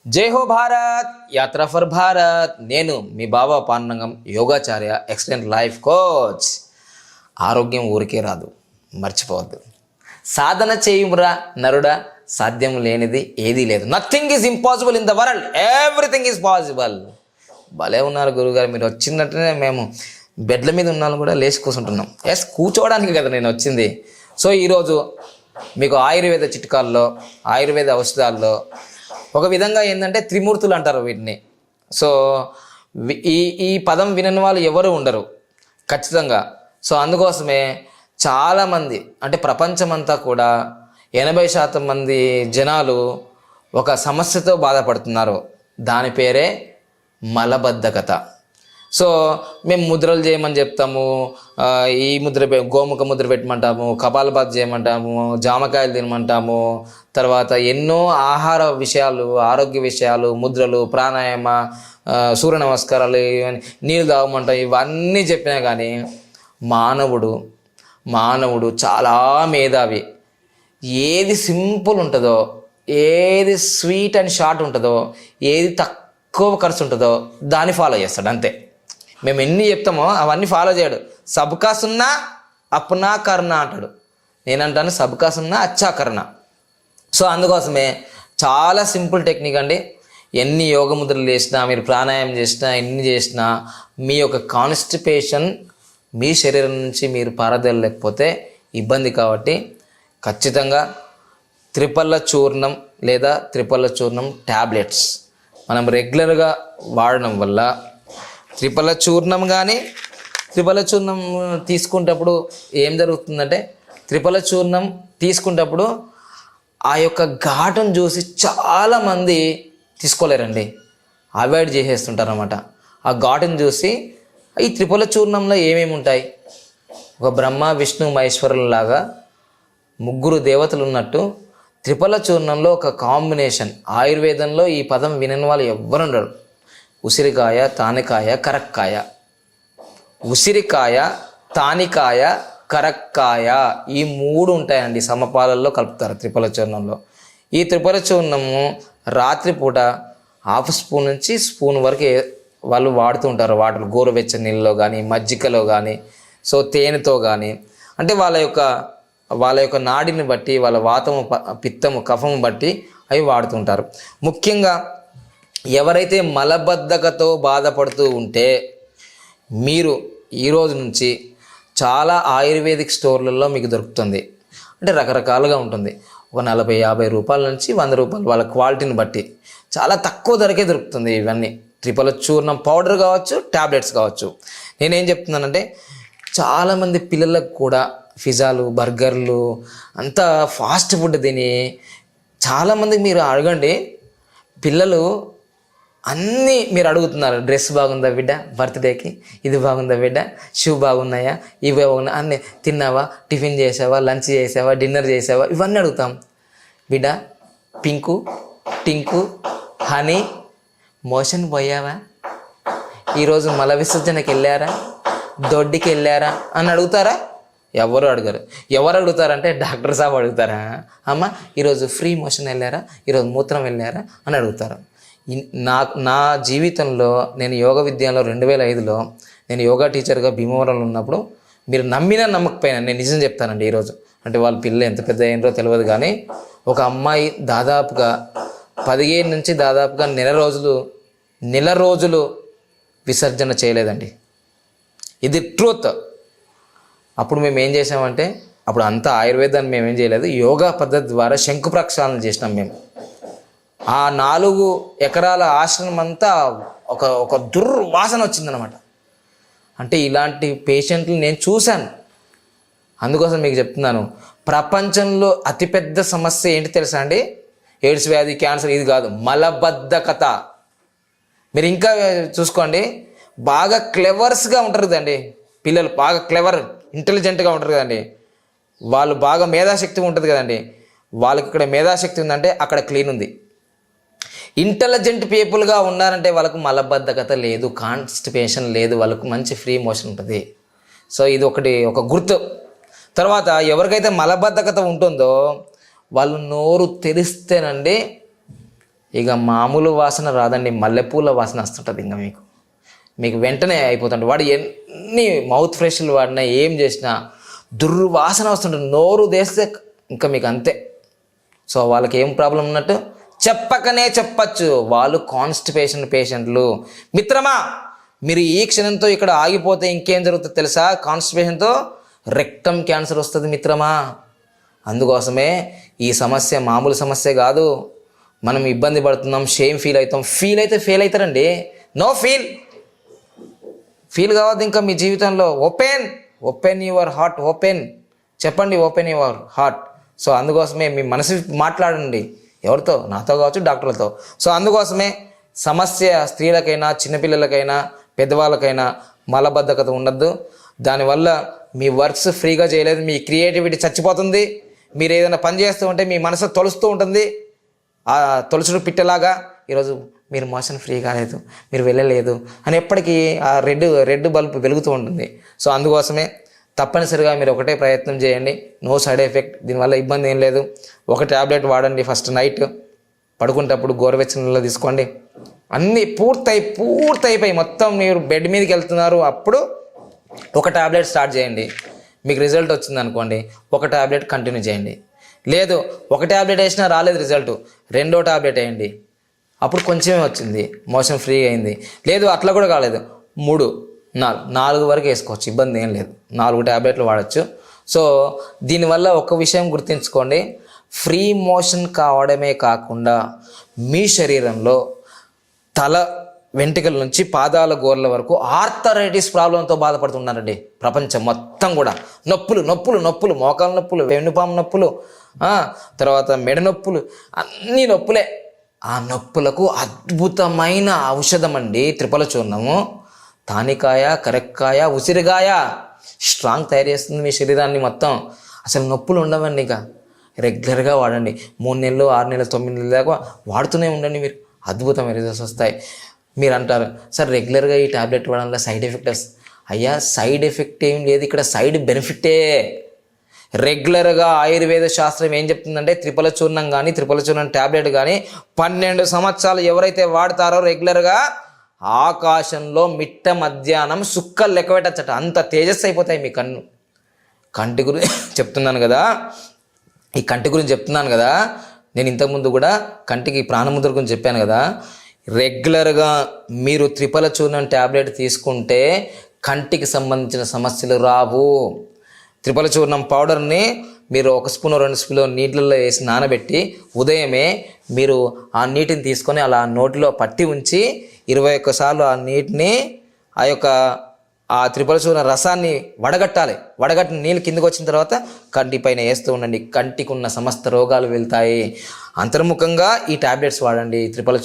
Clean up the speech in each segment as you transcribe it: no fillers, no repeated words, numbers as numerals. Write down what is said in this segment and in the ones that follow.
జై హో భారత్ యాత్ర ఫర్ భారత్. నేను మీ బాబా పాండురంగం, యోగాచార్య, ఎక్సలెంట్ లైఫ్ కోచ్. ఆరోగ్యం ఊరికే రాదు, మర్చిపోవద్దు. సాధన చేయుమురా నరుడా, సాధ్యం లేనిది ఏదీ లేదు. Nothing is impossible in the world, everything is possible. భలే ఉన్నారు గురువుగారు, మీరు వచ్చినట్టునే మేము బెడ్ల మీద ఉన్నాను కూడా లేచి కూర్చుంటున్నాం. ఎస్, కూర్చోవడానికి కదా నేను వచ్చింది. సో ఈరోజు మీకు ఆయుర్వేద చిట్కాల్లో, ఆయుర్వేద ఔషధాల్లో ఒక విధంగా ఏంటంటే త్రిమూర్తులు అంటారు వీటిని. సో ఈ పదం వినని వాళ్ళు ఎవరు ఉండరు ఖచ్చితంగా. సో అందుకోసమే చాలామంది, అంటే ప్రపంచమంతా కూడా 80% మంది జనాలు ఒక సమస్యతో బాధపడుతున్నారు. దాని పేరే మలబద్ధకత. సో మేము ముద్రలు చేయమని చెప్తాము, ఈ ముద్ర గోముఖ ముద్ర పెట్టమంటాము, కపాలభాతి చేయమంటాము, జామకాయలు తినమంటాము, తర్వాత ఎన్నో ఆహార విషయాలు, ఆరోగ్య విషయాలు, ముద్రలు, ప్రాణాయామ, సూర్య నమస్కారాలు, నీళ్ళు తాగమంటాం. ఇవన్నీ చెప్పినా కానీ మానవుడు చాలా మేధావి. ఏది సింపుల్ ఉంటుందో, ఏది స్వీట్ అండ్ షార్ట్ ఉంటుందో, ఏది తక్కువ ఖర్చు ఉంటుందో దాన్ని ఫాలో చేస్తాడు అంతే. మేము ఎన్ని చెప్తామో అవన్నీ ఫాలో చేయడు. సబ్కా సున్నా అప్నా కర్ణ అంటాడు. నేనంటాను సబ్కా సున్నా అచ్చా కర్ణ. సో అందుకోసమే చాలా సింపుల్ టెక్నిక్ అండి. ఎన్ని యోగ ముద్రలు చేసినా, మీరు ప్రాణాయామం చేసినా, ఎన్ని చేసినా మీ యొక్క కాన్స్టిపేషన్ మీ శరీరం నుంచి మీరు పారదోలలేకపోతే ఇబ్బంది. కాబట్టి ఖచ్చితంగా త్రిపల్ల చూర్ణం లేదా త్రిపల్ల చూర్ణం ట్యాబ్లెట్స్ మనం రెగ్యులర్గా వాడడం వల్ల త్రిపల్ల చూర్ణం తీసుకునేటప్పుడు ఏం జరుగుతుందంటే, త్రిపల్ల చూర్ణం తీసుకునేటప్పుడు ఆ యొక్క ఘాటును చూసి చాలామంది తీసుకోలేరండి, అవాయిడ్ చేసేస్తుంటారు అన్నమాట. ఆ ఘాటును చూసి ఈ త్రిపల్ల చూర్ణంలో ఏమేమి ఉంటాయి, ఒక బ్రహ్మ విష్ణు మహేశ్వరులాగా ముగ్గురు దేవతలు ఉన్నట్టు త్రిపల్ల చూర్ణంలో ఒక కాంబినేషన్. ఆయుర్వేదంలో ఈ పదం వినని వాళ్ళు ఎవ్వరు ఉండరు. ఉసిరికాయ, తానికాయ, కరక్కాయ. ఉసిరికాయ, తానికాయ, కరక్కాయ, ఈ మూడు ఉంటాయండి. సమపాలల్లో కలుపుతారు త్రిపల్ల చూర్ణంలో. ఈ త్రిపల్ల చూర్ణము రాత్రిపూట 1/2 స్పూన్ నుంచి స్పూన్ వరకు వాళ్ళు వాడుతూ ఉంటారు. వాటర్ గోరువెచ్చని నీళ్ళలో కానీ, మజ్జిగలో కానీ, సో తేనెతో కానీ, అంటే వాళ్ళ యొక్క నాడిని బట్టి, వాళ్ళ వాతము, పిత్తము, కఫము బట్టి అవి వాడుతుంటారు. ముఖ్యంగా ఎవరైతే మలబద్ధకతో బాధపడుతూ ఉంటే మీరు ఈరోజు నుంచి చాలా ఆయుర్వేదిక్ స్టోర్లలో మీకు దొరుకుతుంది. అంటే రకరకాలుగా ఉంటుంది. ఒక 40-50 రూపాయల నుంచి 100 రూపాయలు వాళ్ళ క్వాలిటీని బట్టి చాలా తక్కువ ధరకే దొరుకుతుంది. ఇవన్నీ త్రిపల్ల చూర్ణం పౌడర్ కావచ్చు, ట్యాబ్లెట్స్ కావచ్చు. నేనేం చెప్తున్నానంటే, చాలామంది పిల్లలకు కూడా పిజ్జాలు, బర్గర్లు, అంతా ఫాస్ట్ ఫుడ్ తిని చాలామందికి మీరు అడగండి, పిల్లలు అన్నీ మీరు అడుగుతున్నారు. డ్రెస్ బాగుందా బిడ్డ, బర్త్డేకి ఇది బాగుందా బిడ్డ, షూ బాగున్నాయా, ఇవి బాగున్నాయి, అన్నీ తిన్నావా, టిఫిన్ చేసావా, లంచ్ చేసావా, డిన్నర్ చేసావా, ఇవన్నీ అడుగుతాం. బిడ్డ పింకు, టింకు, హనీ, మోషన్ పోయావా, ఈరోజు మల విసర్జనకి వెళ్ళారా, దొడ్డికి వెళ్ళారా అని అడుగుతారా? ఎవరు అడగరు. ఎవరు అడుగుతారంటే డాక్టర్ సాబ్ అడుగుతారా, అమ్మ ఈరోజు ఫ్రీ మోషన్ వెళ్ళారా, ఈరోజు మూత్రం వెళ్ళారా అని అడుగుతారు. నా జీవితంలో నేను యోగ విద్యలో 2005లో నేను యోగా టీచర్గా భీమవరంలో ఉన్నప్పుడు, మీరు నమ్మినా నమ్మకపోయినా నేను నిజం చెప్తానండి. ఈరోజు అంటే వాళ్ళ పిల్లలు ఎంత పెద్ద అయినరో తెలియదు, కానీ ఒక అమ్మాయి దాదాపుగా 15 నుంచి దాదాపుగా నెల రోజులు విసర్జన చేయలేదండి. ఇది ట్రూత్. అప్పుడు మేము ఏం చేసామంటే, అప్పుడు అంతా ఆయుర్వేదాన్ని మేము ఏం చేయలేదు, యోగా పద్ధతి ద్వారా శంకు ప్రక్షాళన చేసినాం మేము. ఆ 4 ఎకరాల ఆశ్రమం అంతా ఒక దుర్వాసన వచ్చిందనమాట. అంటే ఇలాంటి పేషెంట్లు నేను చూశాను. అందుకోసం మీకు చెప్తున్నాను, ప్రపంచంలో అతిపెద్ద సమస్య ఏంటి తెలుసా అండి? ఎయిడ్స్ వ్యాధి, క్యాన్సర్, ఇది కాదు, మలబద్ధకత. మీరు ఇంకా చూసుకోండి, బాగా క్లెవర్స్గా ఉంటారు కదండి పిల్లలు, బాగా క్లెవర్, ఇంటెలిజెంట్గా ఉంటారు కదండి, వాళ్ళు బాగా మేధాశక్తి ఉంటుంది కదండి. వాళ్ళకి ఇక్కడ మేధాశక్తి ఉందంటే అక్కడ క్లీన్ ఉంది. ఇంటెలిజెంట్ పీపుల్గా ఉన్నారంటే వాళ్ళకు మలబద్ధకత లేదు, కాన్స్టిపేషన్ లేదు, వాళ్ళకు మంచి ఫ్రీ మోషన్ ఉంటుంది. సో ఇది ఒక గుర్తు. తర్వాత ఎవరికైతే మలబద్ధకత ఉంటుందో వాళ్ళు నోరు తెరిస్తేనండి ఇక మామూలు వాసన రాదండి, మల్లెపూల వాసన వస్తుంటుంది. ఇంకా మీకు వెంటనే అయిపోతుంది. వాడు ఎన్ని మౌత్ ఫ్రెష్లు వాడినా ఏం చేసినా దుర్వాసన వస్తుంటుంది. నోరు తెస్తే ఇంకా మీకు అంతే. సో వాళ్ళకి ఏం ప్రాబ్లం ఉన్నట్టు చెప్పకనే చెప్పచ్చు, వాళ్ళు కాన్స్టిపేషన్ పేషెంట్లు. మిత్రమా, మీరు ఈ క్షణంతో ఇక్కడ ఆగిపోతే ఇంకేం జరుగుతుందో తెలుసా? కాన్స్టిపేషన్తో రెక్టమ్ క్యాన్సర్ వస్తుంది మిత్రమా. అందుకోసమే ఈ సమస్య మామూలు సమస్య కాదు. మనం ఇబ్బంది పడుతున్నాం, షేమ్ ఫీల్ అవుతాం. ఫీల్ అయితే ఫెయిల్ అవుతారండి. నో ఫీల్ కావద్దు ఇంకా మీ జీవితంలో. ఓపెన్ యువర్ హార్ట్, చెప్పండి ఓపెన్ యువర్ హార్ట్. సో అందుకోసమే మీ మనసు మాట్లాడండి. ఎవరితో? నాతో కావచ్చు, డాక్టర్లతో. సో అందుకోసమే సమస్య స్త్రీలకైనా చిన్నపిల్లలకైనా పెద్దవాళ్ళకైనా మలబద్ధకత ఉండద్దు. దానివల్ల మీ వర్క్స్ ఫ్రీగా చేయలేదు, మీ క్రియేటివిటీ చచ్చిపోతుంది. మీరు ఏదైనా పని చేస్తూ ఉంటే మీ మనసు తొలుస్తూ ఉంటుంది, ఆ తొలుచుడు పిట్టలాగా. ఈరోజు మీరు మోషన్ ఫ్రీ కాలేదు, మీరు వెళ్ళలేదు అని ఎప్పటికీ ఆ రెడ్ బల్బ్ వెలుగుతూ ఉంటుంది. సో అందుకోసమే తప్పనిసరిగా మీరు ఒకటే ప్రయత్నం చేయండి. నో సైడ్ ఎఫెక్ట్, దీనివల్ల ఇబ్బంది ఏం లేదు. ఒక ట్యాబ్లెట్ వాడండి ఫస్ట్ నైట్, పడుకుంటప్పుడు గోరువెచ్చని నీళ్ళు తీసుకోండి. అన్నీ పూర్తయిపోయి మొత్తం మీరు బెడ్ మీదకి వెళ్తున్నారు, అప్పుడు ఒక ట్యాబ్లెట్ స్టార్ట్ చేయండి. మీకు రిజల్ట్ వచ్చింది అనుకోండి, ఒక ట్యాబ్లెట్ కంటిన్యూ చేయండి. లేదు ఒక ట్యాబ్లెట్ వేసినా రాలేదు రిజల్ట్, రెండో ట్యాబ్లెట్ వేయండి. అప్పుడు కొంచెమే వచ్చింది, మోషన్ ఫ్రీ అయింది. లేదు అట్లా కూడా కాలేదు, 3, 4 వరకు వేసుకోవచ్చు, ఇబ్బంది ఏం లేదు. 4 ట్యాబ్లెట్లు వాడచ్చు. సో దీనివల్ల ఒక విషయం గుర్తుంచుకోండి, ఫ్రీ మోషన్ కావడమే కాకుండా మీ శరీరంలో తల వెంట్రుకల నుంచి పాదాల గోర్ల వరకు ఆర్థరైటిస్ ప్రాబ్లంతో బాధపడుతున్నారండి ప్రపంచం మొత్తం కూడా. నొప్పులు, మోకాల నొప్పులు, వెన్నుపాము నొప్పులు, తర్వాత మెడ నొప్పులు, అన్ని నొప్పులే. ఆ నొప్పులకు అద్భుతమైన ఔషధం అండి త్రిఫల చూర్ణము. తానికాయ, కరెక్కాయ, ఉసిరికాయ స్ట్రాంగ్ తయారు చేస్తుంది మీ శరీరాన్ని మొత్తం. అసలు నొప్పులు ఉండవండి. ఇక రెగ్యులర్గా వాడండి. 3 నెలలు, 6 నెలలు, 9 నెలల దాకా వాడుతూనే ఉండండి. మీరు అద్భుతమైన రిజల్ట్స్ వస్తాయి. మీరు అంటారు, సార్ రెగ్యులర్గా ఈ ట్యాబ్లెట్ వాడడం వల్ల సైడ్ ఎఫెక్ట్స్. అయ్యా సైడ్ ఎఫెక్ట్ ఏం లేదు, ఇక్కడ సైడ్ బెనిఫిటే. రెగ్యులర్గా ఆయుర్వేద శాస్త్రం ఏం చెప్తుందంటే త్రిఫల చూర్ణం కానీ త్రిఫల చూర్ణం ట్యాబ్లెట్ కానీ 12 సంవత్సరాలు ఎవరైతే వాడతారో రెగ్యులర్గా ఆకాశంలో మిట్ట మధ్యాహ్నం సుక్కలు లెక్క పెట్టచ్చట, అంత తేజస్సు అయిపోతాయి మీ కంటి గురించి చెప్తున్నాను కదా. ఈ కంటి గురించి చెప్తున్నాను కదా, నేను ఇంతకుముందు కూడా కంటికి ప్రాణముద్ర గురించి చెప్పాను కదా. రెగ్యులర్గా మీరు త్రిఫల చూర్ణం ట్యాబ్లెట్ తీసుకుంటే కంటికి సంబంధించిన సమస్యలు రావు. త్రిఫల చూర్ణం పౌడర్ని మీరు 1 స్పూన్ 2 స్పూన్లు నీటిలో వేసి నానబెట్టి ఉదయమే మీరు ఆ నీటిని తీసుకొని అలా నోటిలో పట్టి ఉంచి 21 సార్లు ఆ నీటిని ఆ త్రిఫల చూర్ణ రసాన్ని వడగట్టిన నీళ్ళు కిందకు వచ్చిన తర్వాత కంటి పైన వేస్తూ ఉండండి. కంటికి ఉన్న సమస్త రోగాలు వెళ్తాయి. అంతర్ముఖంగా ఈ ట్యాబ్లెట్స్ వాడండి. త్రిఫల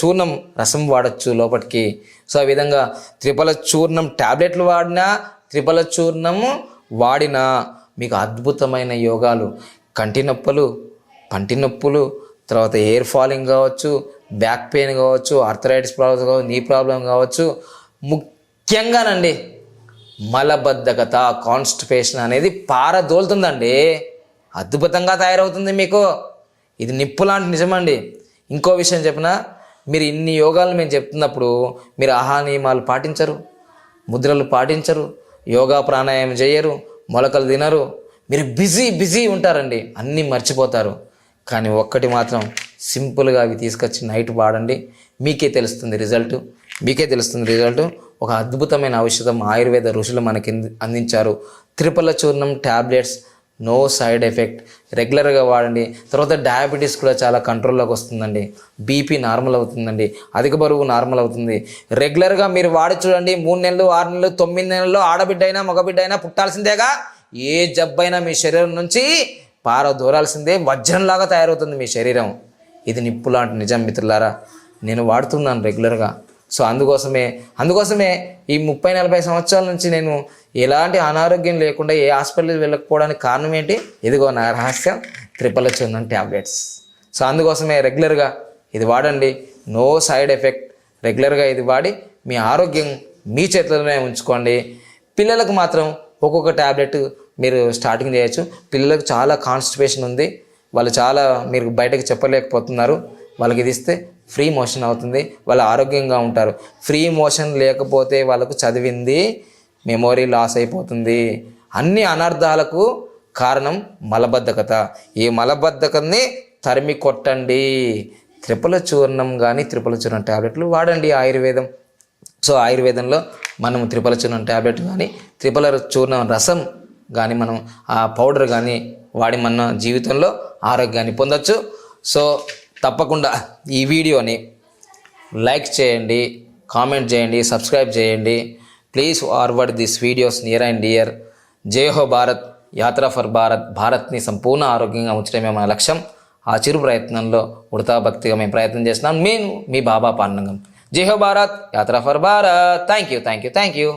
చూర్ణం రసం వాడచ్చు లోపలికి. సో ఆ విధంగా త్రిఫల చూర్ణం ట్యాబ్లెట్లు వాడినా త్రిఫల చూర్ణము వాడినా మీకు అద్భుతమైన యోగాలు. కంటి నొప్పులు, పంటి నొప్పులు, తర్వాత హెయిర్ ఫాలింగ్ కావచ్చు, బ్యాక్ పెయిన్ కావచ్చు, ఆర్థరైటిస్ ప్రాబ్లమ్స్ కావచ్చు, నీ ప్రాబ్లం కావచ్చు, ముఖ్యంగానండి మలబద్ధకత, కాన్స్టిపేషన్ అనేది పారదోలుతుందండి. అద్భుతంగా తయారవుతుంది మీకు. ఇది నిప్పు లాంటి నిజమండి. ఇంకో విషయం చెప్పినా, మీరు ఇన్ని యోగాలు మేము చెప్తున్నప్పుడు మీరు ఆహా నియమాలు పాటించరు, ముద్రలు పాటించరు, యోగా ప్రాణాయామం చేయరు, మొలకలు తినరు. మీరు బిజీ ఉంటారండి, అన్నీ మర్చిపోతారు. కానీ ఒక్కటి మాత్రం సింపుల్గా అవి తీసుకొచ్చి నైట్ వాడండి, మీకే తెలుస్తుంది రిజల్ట్. ఒక అద్భుతమైన ఔషధం ఆయుర్వేద ఋషులు మనకి అందించారు. త్రిఫల చూర్ణం ట్యాబ్లెట్స్, నో సైడ్ ఎఫెక్ట్. రెగ్యులర్గా వాడండి. తర్వాత డయాబెటీస్ కూడా చాలా కంట్రోల్లోకి వస్తుందండి. బీపీ నార్మల్ అవుతుందండి. అధిక బరువు నార్మల్ అవుతుంది. రెగ్యులర్గా మీరు వాడి చూడండి. 3 నెలలు, 6 నెలలు, 9 నెలల్లో ఆడబిడ్డ అయినా మగబిడ్డ అయినా పుట్టాల్సిందేగా. ఏ జబ్బైనా మీ శరీరం నుంచి పారదూరాల్సిందే. వజ్రంలాగా తయారవుతుంది మీ శరీరం. ఇది నిప్పు లాంటి నిజం మిత్రులారా. నేను వాడుతున్నాను రెగ్యులర్గా. సో అందుకోసమే ఈ 30-40 సంవత్సరాల నుంచి నేను ఎలాంటి అనారోగ్యం లేకుండా ఏ హాస్పిటల్కి వెళ్ళకపోవడానికి కారణం ఏంటి? ఇదిగో నా రహస్యం, త్రిఫల చూర్ణం ట్యాబ్లెట్స్. సో అందుకోసమే రెగ్యులర్గా ఇది వాడండి. No side effect. రెగ్యులర్గా ఇది వాడి మీ ఆరోగ్యం మీ చేతుల్లోనే ఉంచుకోండి. పిల్లలకు మాత్రం ఒక్కొక్క ట్యాబ్లెట్ మీరు స్టార్టింగ్ చేయొచ్చు. పిల్లలకు చాలా కాన్స్టిపేషన్ ఉంది, వాళ్ళు చాలా మీరు బయటకు చెప్పలేకపోతున్నారు. వాళ్ళకి ఇది ఇస్తే ఫ్రీ మోషన్ అవుతుంది, వాళ్ళు ఆరోగ్యంగా ఉంటారు. ఫ్రీ మోషన్ లేకపోతే వాళ్ళకు చదివింది మెమొరీ లాస్ అయిపోతుంది. అన్ని అనర్థాలకు కారణం మలబద్ధకత. ఈ మలబద్ధకాన్ని తరిమి కొట్టండి. త్రిఫల చూర్ణం కానీ త్రిఫల చూర్ణం ట్యాబ్లెట్లు వాడండి. ఆయుర్వేదం. సో ఆయుర్వేదంలో మనం త్రిఫల చూర్ణం ట్యాబ్లెట్ కానీ త్రిఫల చూర్ణం రసం కానీ మనం ఆ పౌడర్ కానీ వాడి మన జీవితంలో ఆరోగ్యాన్ని పొందొచ్చు. సో తప్పకుండా ఈ వీడియోని లైక్ చేయండి, కామెంట్ చేయండి, సబ్స్క్రైబ్ చేయండి. Please forward this videos near and dear. జై హో భారత్, యాత్ర ఫర్ భారత్. భారత్ని సంపూర్ణ ఆరోగ్యంగా ఉంచడమే మన లక్ష్యం. ఆ చిరు ప్రయత్నంలో ఉడతా భక్తిగా మేము ప్రయత్నం చేస్తున్నాం. నేను మీ బాబా పాండంగం. జై హో భారత్, యాత్ర ఫర్ భారత్. Thank you.